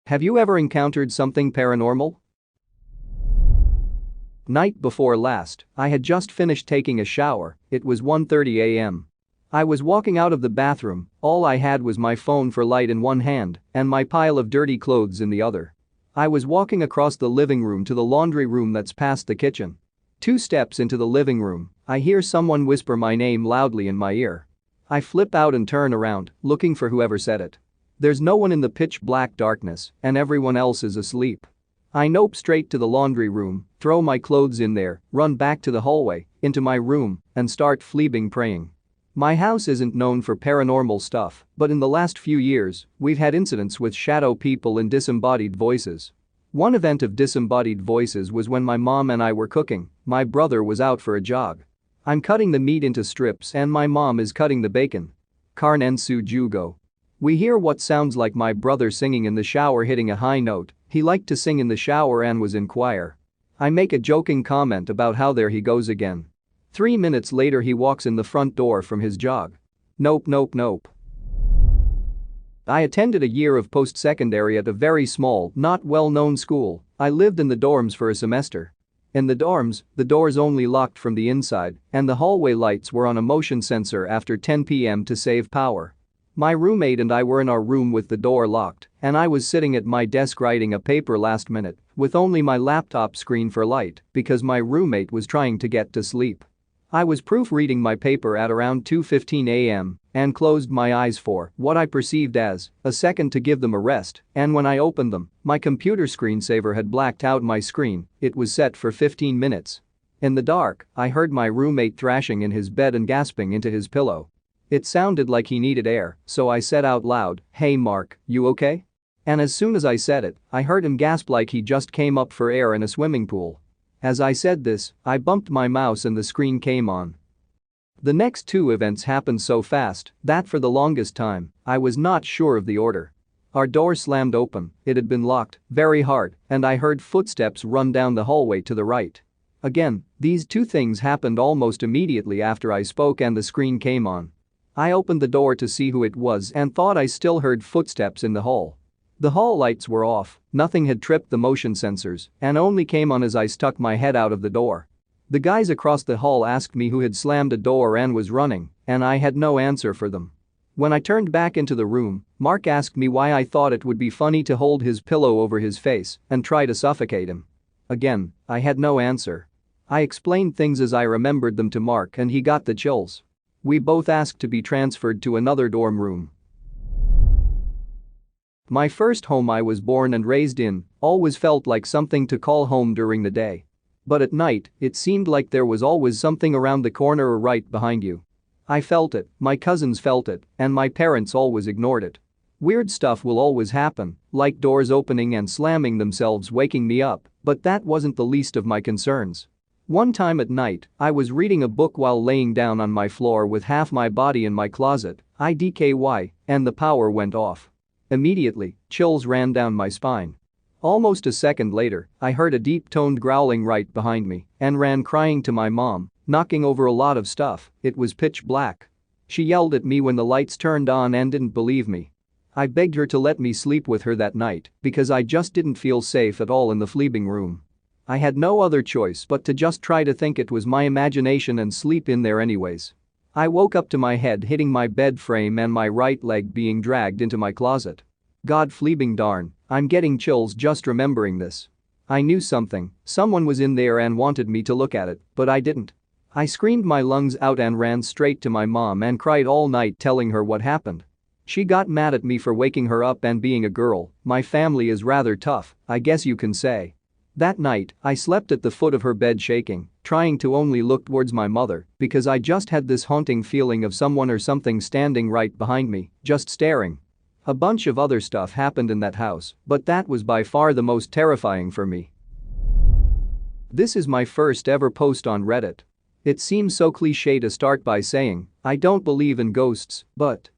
Have you ever encountered something paranormal? Night before last, I had just finished taking a shower. It was 1:30 a.m. I was walking out of the bathroom, all I had was my phone for light in one hand and my pile of dirty clothes in the other. I was walking across the living room to the laundry room that's past the kitchen. 2 steps into the living room, I hear someone whisper my name loudly in my ear. I flip out and turn around, looking for whoever said it. There's no one in the pitch black darkness, and everyone else is asleep. I nope straight to the laundry room, throw my clothes in there, run back to the hallway, into my room, and start fleabing praying. My house isn't known for paranormal stuff, but in the last few years, we've had incidents with shadow people and disembodied voices. One event of disembodied voices was when my mom and I were cooking. My brother was out for a jog. I'm cutting the meat into strips and my mom is cutting the bacon. Carne su jugo. We hear what sounds like my brother singing in the shower hitting a high note. He liked to sing in the shower and was in choir. I make a joking comment about how there he goes again. 3 minutes later he walks in the front door from his jog. Nope. I attended a year of post-secondary at a very small, not well-known school. I lived in the dorms for a semester. In the dorms, the doors only locked from the inside and the hallway lights were on a motion sensor after 10 p.m. to save power. My roommate and I were in our room with the door locked and I was sitting at my desk writing a paper last minute with only my laptop screen for light because my roommate was trying to get to sleep. I was proofreading my paper at around 2:15 a.m. and closed my eyes for what I perceived as a second to give them a rest, and when I opened them, my computer screensaver had blacked out my screen. It was set for 15 minutes. In the dark, I heard my roommate thrashing in his bed and gasping into his pillow. It sounded like he needed air, so I said out loud, "Hey Mark, you okay?" And as soon as I said it, I heard him gasp like he just came up for air in a swimming pool. As I said this, I bumped my mouse and the screen came on. The next 2 events happened so fast that for the longest time, I was not sure of the order. Our door slammed open, it had been locked very hard, and I heard footsteps run down the hallway to the right. Again, these 2 things happened almost immediately after I spoke and the screen came on. I opened the door to see who it was and thought I still heard footsteps in the hall. The hall lights were off, nothing had tripped the motion sensors, and only came on as I stuck my head out of the door. The guys across the hall asked me who had slammed a door and was running, and I had no answer for them. When I turned back into the room, Mark asked me why I thought it would be funny to hold his pillow over his face and try to suffocate him. Again, I had no answer. I explained things as I remembered them to Mark and he got the chills. We both asked to be transferred to another dorm room. My first home I was born and raised in always felt like something to call home during the day. But at night, it seemed like there was always something around the corner or right behind you. I felt it, my cousins felt it, and my parents always ignored it. Weird stuff will always happen, like doors opening and slamming themselves waking me up, but that wasn't the least of my concerns. One time at night, I was reading a book while laying down on my floor with half my body in my closet, IDKY, and the power went off. Immediately, chills ran down my spine. Almost a second later, I heard a deep-toned growling right behind me and ran crying to my mom, knocking over a lot of stuff. It was pitch black. She yelled at me when the lights turned on and didn't believe me. I begged her to let me sleep with her that night because I just didn't feel safe at all in the fleabing room. I had no other choice but to just try to think it was my imagination and sleep in there anyways. I woke up to my head hitting my bed frame and my right leg being dragged into my closet. God fleabing darn, I'm getting chills just remembering this. I knew someone was in there and wanted me to look at it, but I didn't. I screamed my lungs out and ran straight to my mom and cried all night telling her what happened. She got mad at me for waking her up and being a girl. My family is rather tough, I guess you can say. That night, I slept at the foot of her bed shaking, trying to only look towards my mother because I just had this haunting feeling of someone or something standing right behind me, just staring. A bunch of other stuff happened in that house, but that was by far the most terrifying for me. This is my first ever post on Reddit. It seems so cliché to start by saying, I don't believe in ghosts, but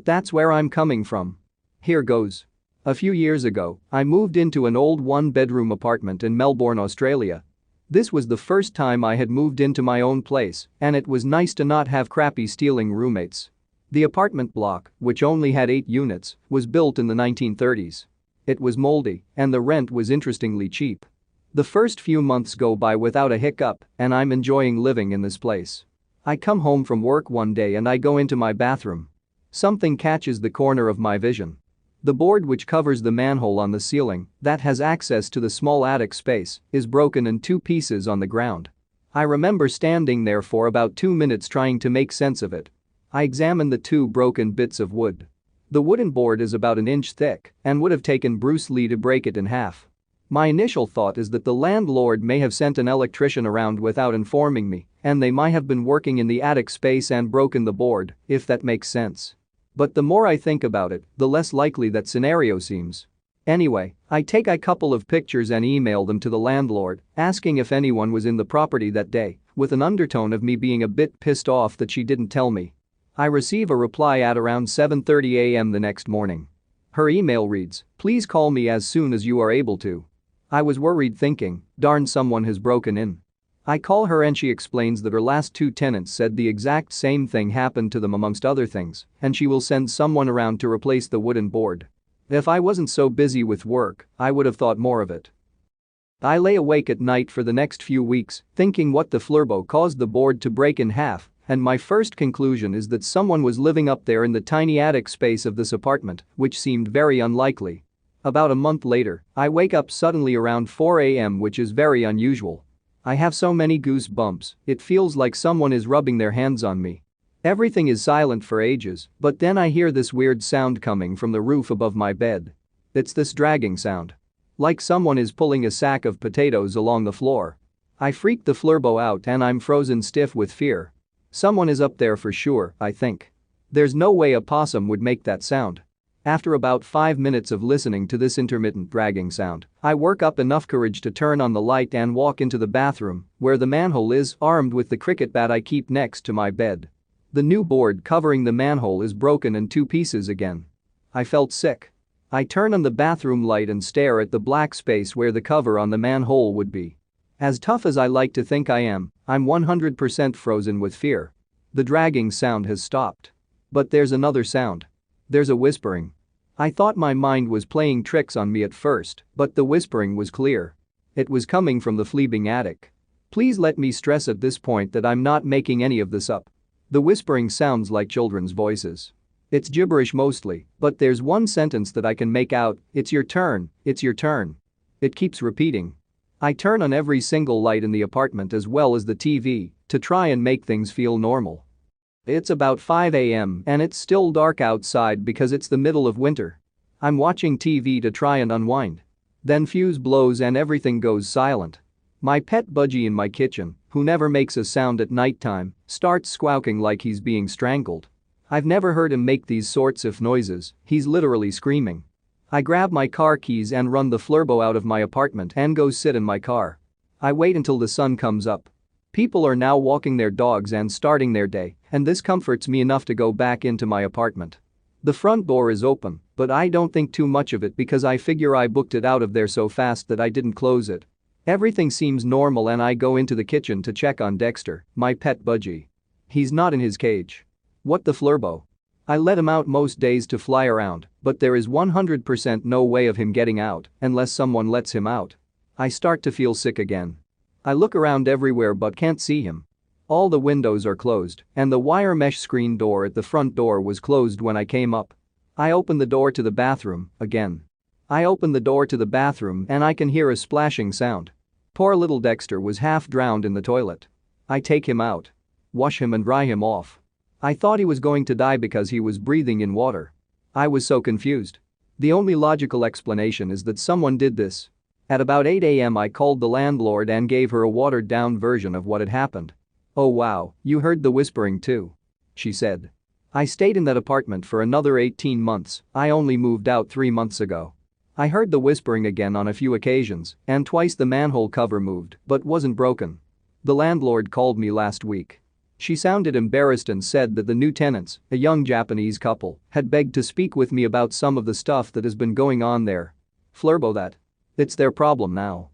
that's where I'm coming from. Here goes. A few years ago, I moved into an old 1-bedroom apartment in Melbourne, Australia. This was the first time I had moved into my own place, and it was nice to not have crappy stealing roommates. The apartment block, which only had 8 units, was built in the 1930s. It was moldy, and the rent was interestingly cheap. The first few months go by without a hiccup, and I'm enjoying living in this place. I come home from work one day and I go into my bathroom. Something catches the corner of my vision. The board which covers the manhole on the ceiling, that has access to the small attic space, is broken in two pieces on the ground. I remember standing there for about 2 minutes trying to make sense of it. I examined the two broken bits of wood. The wooden board is about an inch thick and would have taken Bruce Lee to break it in half. My initial thought is that the landlord may have sent an electrician around without informing me, and they might have been working in the attic space and broken the board, if that makes sense. But the more I think about it, the less likely that scenario seems. Anyway, I take a couple of pictures and email them to the landlord, asking if anyone was in the property that day, with an undertone of me being a bit pissed off that she didn't tell me. I receive a reply at around 7:30 a.m. the next morning. Her email reads, "Please call me as soon as you are able to." I was worried thinking, darn, someone has broken in. I call her and she explains that her last two tenants said the exact same thing happened to them amongst other things, and she will send someone around to replace the wooden board. If I wasn't so busy with work, I would have thought more of it. I lay awake at night for the next few weeks, thinking what the flurbo caused the board to break in half, and my first conclusion is that someone was living up there in the tiny attic space of this apartment, which seemed very unlikely. About a month later, I wake up suddenly around 4 a.m., which is very unusual. I have so many goosebumps, it feels like someone is rubbing their hands on me. Everything is silent for ages, but then I hear this weird sound coming from the roof above my bed. It's this dragging sound. Like someone is pulling a sack of potatoes along the floor. I freak the flurbo out and I'm frozen stiff with fear. Someone is up there for sure, I think. There's no way a possum would make that sound. After about 5 minutes of listening to this intermittent dragging sound, I work up enough courage to turn on the light and walk into the bathroom, where the manhole is, armed with the cricket bat I keep next to my bed. The new board covering the manhole is broken in two pieces again. I felt sick. I turn on the bathroom light and stare at the black space where the cover on the manhole would be. As tough as I like to think I am, I'm 100% frozen with fear. The dragging sound has stopped. But there's another sound. There's a whispering. I thought my mind was playing tricks on me at first, but the whispering was clear. It was coming from the fleabing attic. Please let me stress at this point that I'm not making any of this up. The whispering sounds like children's voices. It's gibberish mostly, but there's one sentence that I can make out: "It's your turn, it's your turn." It keeps repeating. I turn on every single light in the apartment as well as the TV to try and make things feel normal. It's about 5 a.m. and it's still dark outside because it's the middle of winter. I'm watching TV to try and unwind. Then fuse blows and everything goes silent. My pet budgie in my kitchen, who never makes a sound at nighttime, starts squawking like he's being strangled. I've never heard him make these sorts of noises, he's literally screaming. I grab my car keys and run the flurbo out of my apartment and go sit in my car. I wait until the sun comes up. People are now walking their dogs and starting their day, and this comforts me enough to go back into my apartment. The front door is open, but I don't think too much of it because I figure I booked it out of there so fast that I didn't close it. Everything seems normal and I go into the kitchen to check on Dexter, my pet budgie. He's not in his cage. What the flurbo? I let him out most days to fly around, but there is 100% no way of him getting out unless someone lets him out. I start to feel sick again. I look around everywhere but can't see him. All the windows are closed, and the wire mesh screen door at the front door was closed when I came up. I open the door to the bathroom, again. I open the door to the bathroom and I can hear a splashing sound. Poor little Dexter was half drowned in the toilet. I take him out. Wash him and dry him off. I thought he was going to die because he was breathing in water. I was so confused. The only logical explanation is that someone did this. At about 8 a.m. I called the landlord and gave her a watered-down version of what had happened. "Oh wow, you heard the whispering too," she said. "I stayed in that apartment for another 18 months, I only moved out 3 months ago. I heard the whispering again on a few occasions, and twice the manhole cover moved but wasn't broken. The landlord called me last week. She sounded embarrassed and said that the new tenants, a young Japanese couple, had begged to speak with me about some of the stuff that has been going on there. Flurbo that. It's their problem now."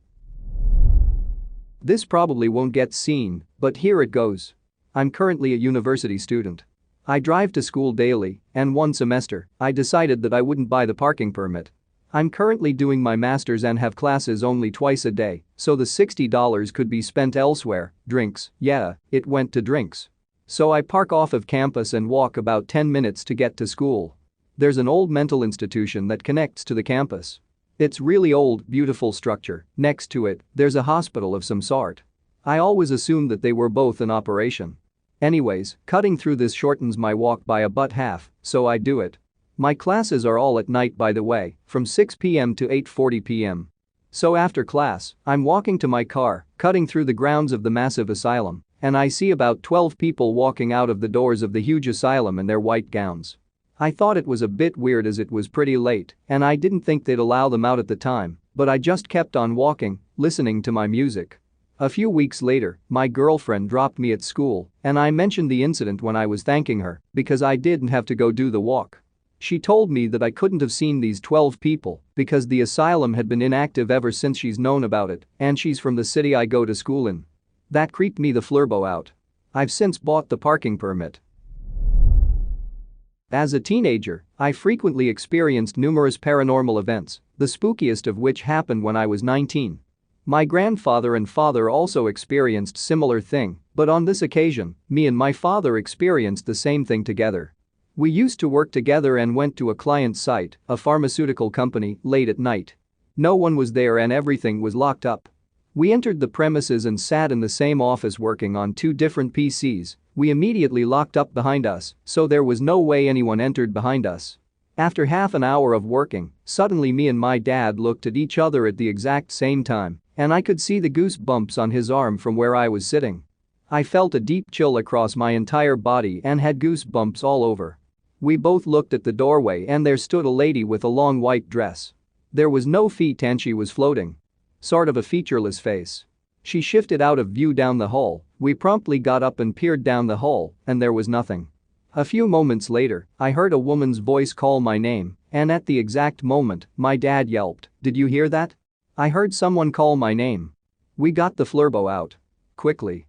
This probably won't get seen, but here it goes. I'm currently a university student. I drive to school daily, and one semester, I decided that I wouldn't buy the parking permit. I'm currently doing my master's and have classes only twice a day, so the $60 could be spent elsewhere. Drinks, yeah, it went to drinks. So I park off of campus and walk about 10 minutes to get to school. There's an old mental institution that connects to the campus. It's really old, beautiful structure. Next to it, there's a hospital of some sort. I always assumed that they were both in operation. Anyways, cutting through this shortens my walk by about half, so I do it. My classes are all at night, by the way, from 6 p.m. to 8:40 p.m. So after class, I'm walking to my car, cutting through the grounds of the massive asylum, and I see about 12 people walking out of the doors of the huge asylum in their white gowns. I thought it was a bit weird as it was pretty late, and I didn't think they'd allow them out at the time, but I just kept on walking, listening to my music. A few weeks later, my girlfriend dropped me at school, and I mentioned the incident when I was thanking her because I didn't have to go do the walk. She told me that I couldn't have seen these 12 people because the asylum had been inactive ever since she's known about it, and she's from the city I go to school in. That creeped me the flurbo out. I've since bought the parking permit. As a teenager, I frequently experienced numerous paranormal events, the spookiest of which happened when I was 19. My grandfather and father also experienced similar thing, but on this occasion, me and my father experienced the same thing together. We used to work together and went to a client's site, a pharmaceutical company, late at night. No one was there and everything was locked up. We entered the premises and sat in the same office working on 2 different PCs. We immediately locked up behind us, so there was no way anyone entered behind us. After half an hour of working, suddenly me and my dad looked at each other at the exact same time, and I could see the goosebumps on his arm from where I was sitting. I felt a deep chill across my entire body and had goosebumps all over. We both looked at the doorway and there stood a lady with a long white dress. There was no feet and she was floating. Sort of a featureless face. She shifted out of view down the hall. We promptly got up and peered down the hall, and there was nothing. A few moments later, I heard a woman's voice call my name, and at the exact moment, my dad yelped, "Did you hear that? I heard someone call my name." We got the flurbo out. Quickly.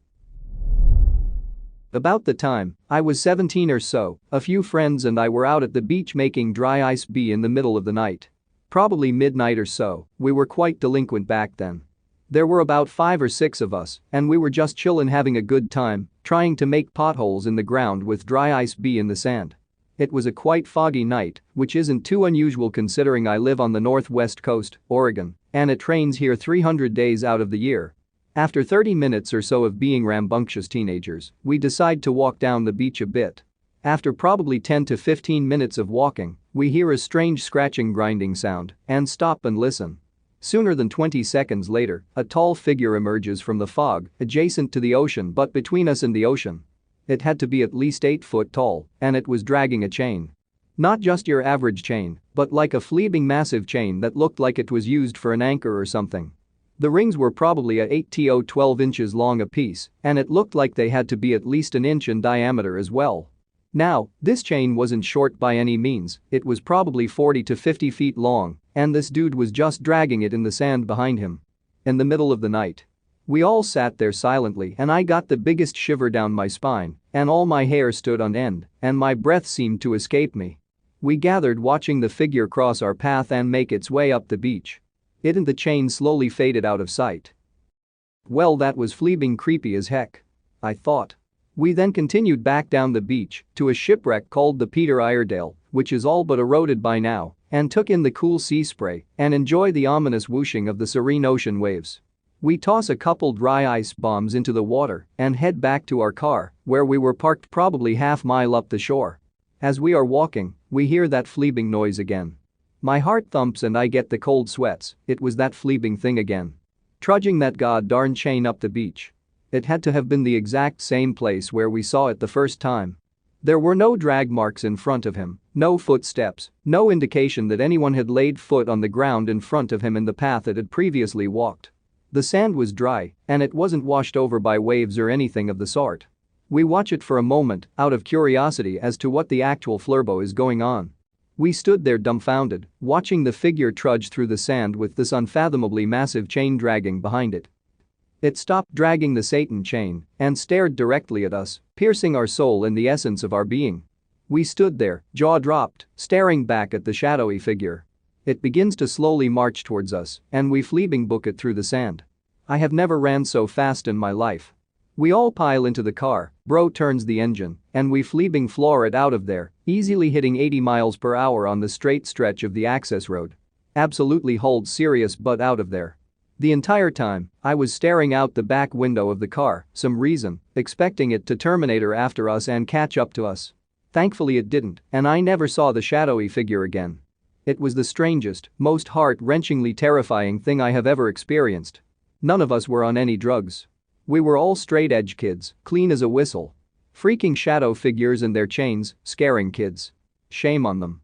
About the time I was 17 or so, a few friends and I were out at the beach making dry ice beer in the middle of the night. Probably midnight or so, we were quite delinquent back then. There were about 5 or 6 of us, and we were just chillin' having a good time, trying to make potholes in the ground with dry ice beer in the sand. It was a quite foggy night, which isn't too unusual considering I live on the northwest coast, Oregon, and it rains here 300 days out of the year. After 30 minutes or so of being rambunctious teenagers, we decide to walk down the beach a bit. After probably 10 to 15 minutes of walking, we hear a strange scratching grinding sound and stop and listen. Sooner than 20 seconds later, a tall figure emerges from the fog, adjacent to the ocean but between us and the ocean. It had to be at least 8 foot tall, and it was dragging a chain. Not just your average chain, but like a fleeing massive chain that looked like it was used for an anchor or something. The rings were probably a 8 to 12 inches long apiece, and it looked like they had to be at least an inch in diameter as well. Now, this chain wasn't short by any means, it was probably 40 to 50 feet long, and this dude was just dragging it in the sand behind him. In the middle of the night. We all sat there silently and I got the biggest shiver down my spine, and all my hair stood on end, and my breath seemed to escape me. We gathered watching the figure cross our path and make its way up the beach. It and the chain slowly faded out of sight. Well, that was fleabing creepy as heck, I thought. We then continued back down the beach to a shipwreck called the Peter Iredale, which is all but eroded by now, and took in the cool sea spray and enjoy the ominous whooshing of the serene ocean waves. We toss a couple dry ice bombs into the water and head back to our car, where we were parked probably half-mile up the shore. As we are walking, we hear that fleabing noise again. My heart thumps and I get the cold sweats. It was that fleabing thing again. Trudging that god-darn chain up the beach. It had to have been the exact same place where we saw it the first time. There were no drag marks in front of him, no footsteps, no indication that anyone had laid foot on the ground in front of him in the path it had previously walked. The sand was dry, and it wasn't washed over by waves or anything of the sort. We watch it for a moment, out of curiosity as to what the actual flurbo is going on. We stood there dumbfounded, watching the figure trudge through the sand with this unfathomably massive chain dragging behind it. It stopped dragging the Satan chain and stared directly at us, piercing our soul in the essence of our being. We stood there, jaw dropped, staring back at the shadowy figure. It begins to slowly march towards us, and we fleabing book it through the sand. I have never ran so fast in my life. We all pile into the car, bro turns the engine, and we fleabing floor it out of there, easily hitting 80 miles per hour on the straight stretch of the access road. Absolutely hold serious butt out of there. The entire time, I was staring out the back window of the car, some reason, expecting it to Terminator after us and catch up to us. Thankfully it didn't, and I never saw the shadowy figure again. It was the strangest, most heart-wrenchingly terrifying thing I have ever experienced. None of us were on any drugs. We were all straight-edge kids, clean as a whistle. Freaking shadow figures and their chains, scaring kids. Shame on them.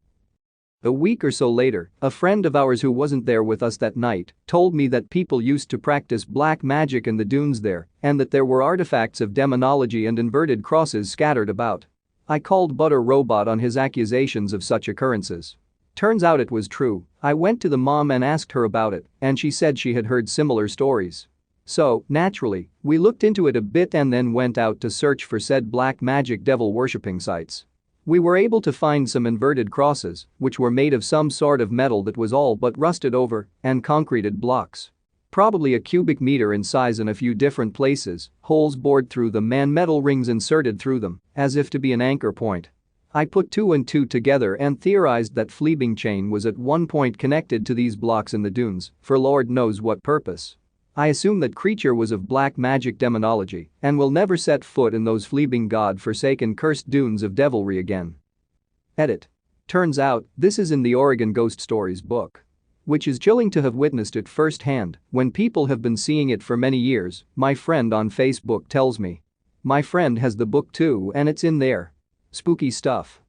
A week or so later, a friend of ours who wasn't there with us that night told me that people used to practice black magic in the dunes there and that there were artifacts of demonology and inverted crosses scattered about. I called Butter Robot on his accusations of such occurrences. Turns out it was true. I went to the mom and asked her about it, and she said she had heard similar stories. So, naturally, we looked into it a bit and then went out to search for said black magic devil worshipping sites. We were able to find some inverted crosses, which were made of some sort of metal that was all but rusted over, and concreted blocks. Probably a cubic meter in size in a few different places, holes bored through them and metal rings inserted through them, as if to be an anchor point. I put 2 and 2 together and theorized that fleabing chain was at one point connected to these blocks in the dunes, for Lord knows what purpose. I assume that creature was of black magic demonology and will never set foot in those fleabing god-forsaken cursed dunes of devilry again. Edit. Turns out, this is in the Oregon Ghost Stories book. Which is chilling to have witnessed it firsthand when people have been seeing it for many years, my friend on Facebook tells me. My friend has the book too and it's in there. Spooky stuff.